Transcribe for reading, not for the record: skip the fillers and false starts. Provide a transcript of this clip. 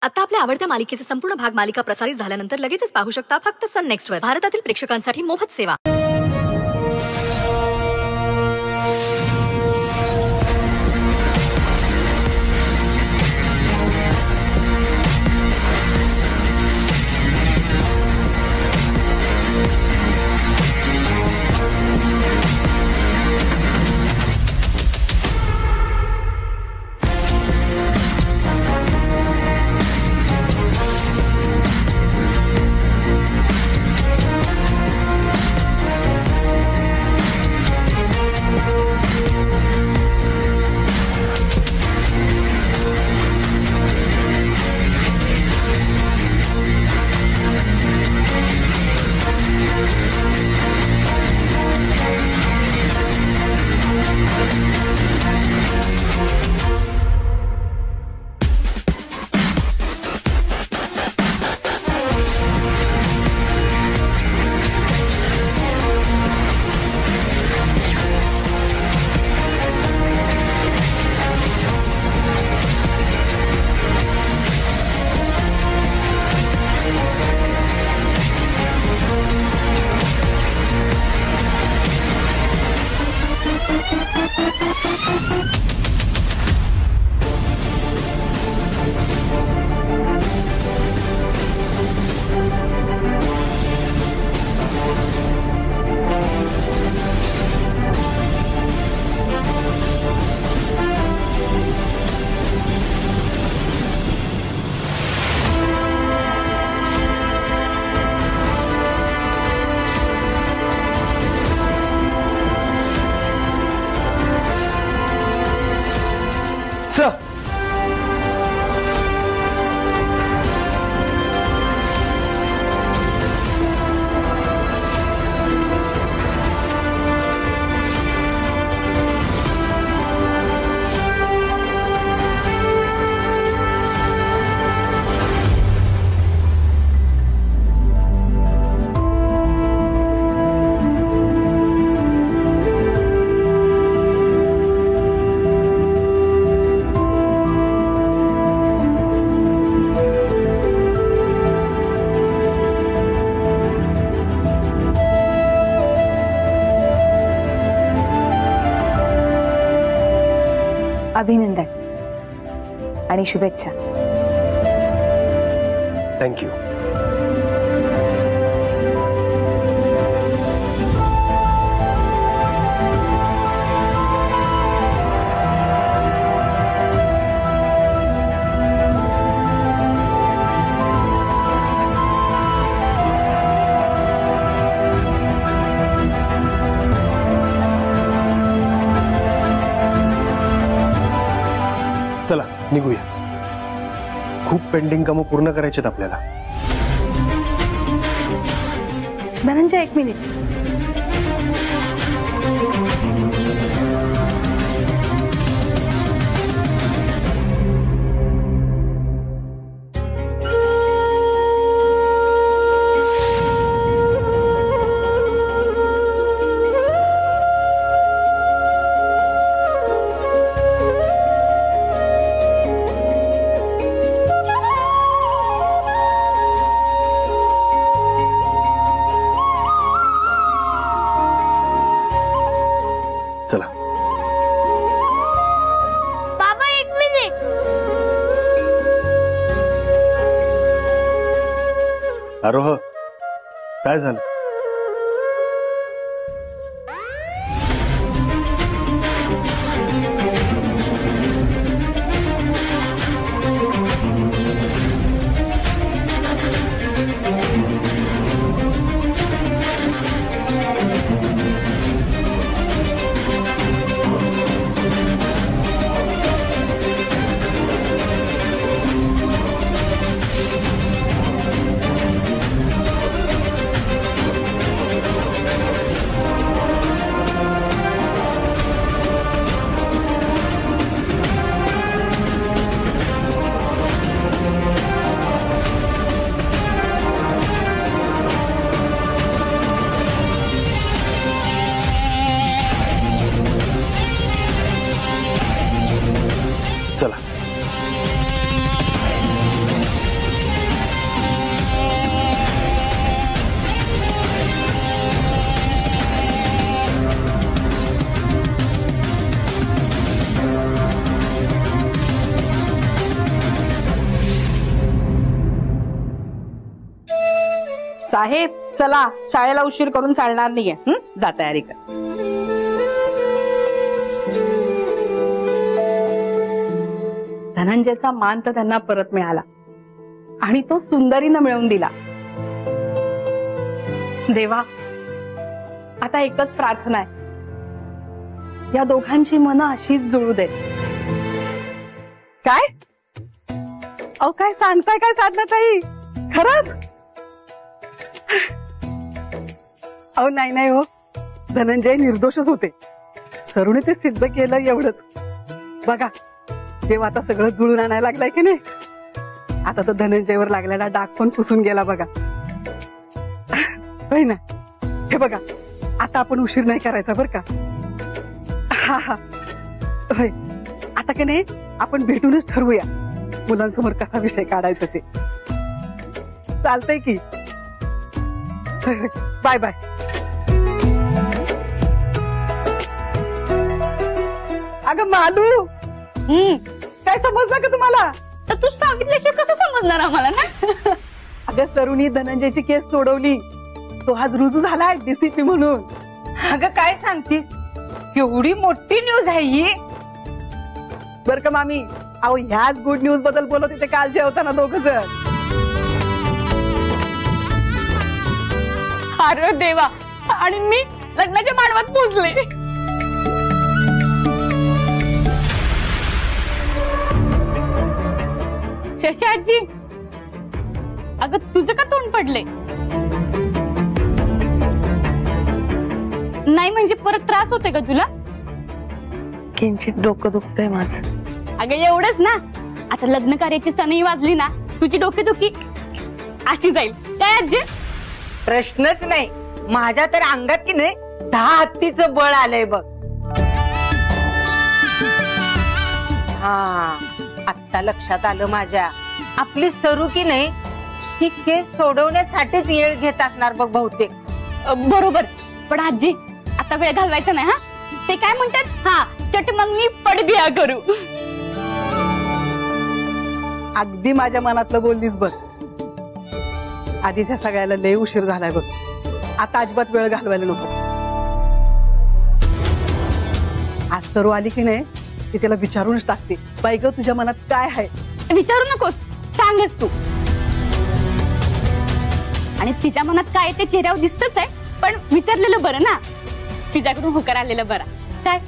आता आपल्या आवडत्या मालिकेचे संपूर्ण भाग मालिका प्रसारित झाल्यानंतर लगेचच पाहू शकता फक्त सन नेक्स्टवर. भारतातील प्रेक्षकांसाठी मोफत सेवा. अभिनंदन आणि शुभेच्छा. थँक्यू. चला निघूया. खूप पेंडिंग कामं पूर्ण करायची आहेत आपल्याला. धनंजय, एक मिनिट. चला. बाबा, एक मिनिट. आरोह, काय झालं? साहेब चला, शाळेला उशीर करून चालणार नाहीये. जा तयारी कर. धनंजयचा मान तर त्यांना परत मिळाला आणि तो सुंदरीनं मिळवून दिला. देवा, आता एकच प्रार्थना आहे, या दोघांची मनं अशीच जुळू देत. काय अहो, काय सांगताय काय साधनाताई? खरंच? अहो नाही नाही हो, धनंजय निर्दोषच होते. सरूने ते सिद्ध केलं एवढंच. बघा देव आता सगळं जुळून आणायला लागलाय की नाही. आता तर धनंजयवर लागलेला डाग पण पुसून गेला बघा. होय ना? हे बघा, आता आपण उशीर नाही करायचा बर का. हा हा होय, आता की नाही आपण भेटूनच ठरवूया मुलांसमोर कसा विषय काढायचा ते. चालतंय की. Bye bye. अगं मालू, काय समजलं का तुम्हाला? तर तू सांगितल्याशिवाय कसं समजणार आम्हाला ना? अगं सरूनी धनंजयची केस सोडवली. तो आज रुजू झालाय डीसीपी म्हणून. अगं काय सांगतीस, एवढी मोठी न्यूज आहे ही. बर का मामी, अहो ह्याच गुड न्यूज बद्दल बोलत होते काल जेवताना दोघ जण. अरे देवा, आणि मी लग्नाच्या मांडवात पोचले. शशी आजी, अगं तुझं का तोंड पडले? नाही म्हणजे परत त्रास होते का तुला? किंचित डोकं दुखतंय माझं. अगं एवढंच ना, आता लग्न कार्याची सनई वाजली ना, तुझी डोकेदुखी अशी जाईल. काय आजी? प्रश्नच नाही. माझ्या तर अंगात की नाही 10 हत्तीचं बळ आलंय बघ. हा, आत्ता लक्षात आलं माझ्या. आपली सरू की नाही ही केस सोडवण्यासाठीच येळ घेत असणार बघ बहुतेक. बरोबर. पण आजी आता वेळ घालवायचा नाही. हा, ते काय म्हणतात, हा चट मग मी पडबिया करू. अगदी माझ्या मनातलं बोललीस बघ. आधी त्या सगळ्याला लय उशीर झालाय बघ. आता अजिबात वेळ घालवायला नको. आज सरू आली की नाही ती त्याला विचारूनच टाकते, बाई ग तुझ्या मनात काय आहे. विचारू नकोस, सांगच तू. आणि तिच्या मनात काय ते चेहऱ्यावर दिसतच आहे, पण विचारलेलं बरं ना. तिच्याकडून होकार आलेलं बरा. काय